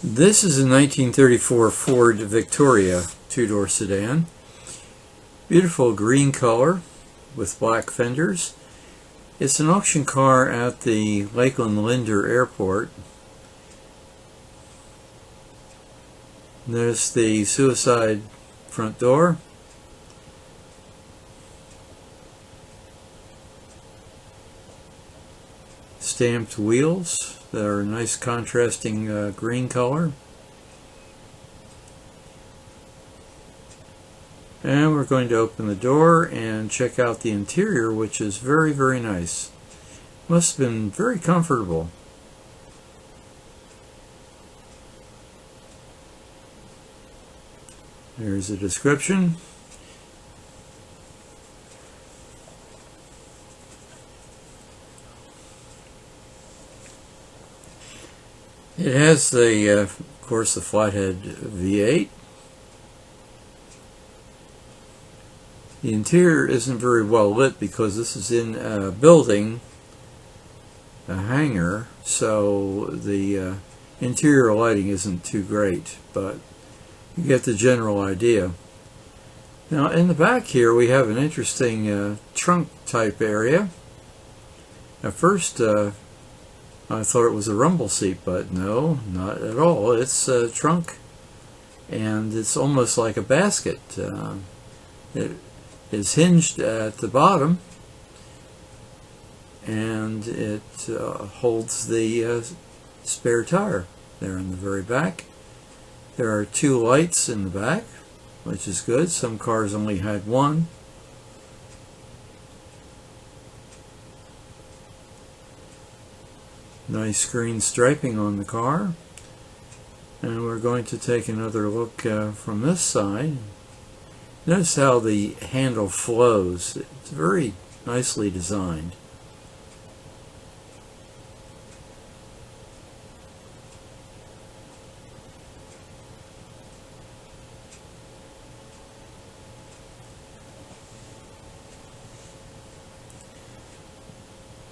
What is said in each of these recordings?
This is a 1934 Ford Victoria two-door sedan. Beautiful green color with black fenders. It's an auction car at the LakelandLinder Airport. There's the suicide front door. Stamped wheels that are a nice contrasting green color. And we're going to open the door and check out the interior, which is very, very nice. Must have been very comfortable. There's a description. It has the, of course, the flathead V8. The interior isn't very well lit because this is in a building, a hangar, so the interior lighting isn't too great, but you get the general idea. Now in the back here we have an interesting trunk type area. At first I thought it was a rumble seat, but no, not at all. It's a trunk, and it's almost like a basket. It is hinged at the bottom, and it holds the spare tire there in the very back. There are two lights in the back, which is good. Some cars only had one. Nice green striping on the car. And we're going to take another look from this side. Notice how the handle flows. It's very nicely designed.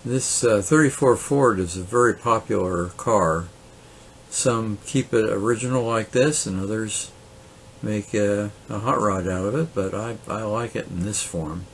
This 34 Ford is a very popular car. Some keep it original like this, and others make a hot rod out of it, but I like it in this form.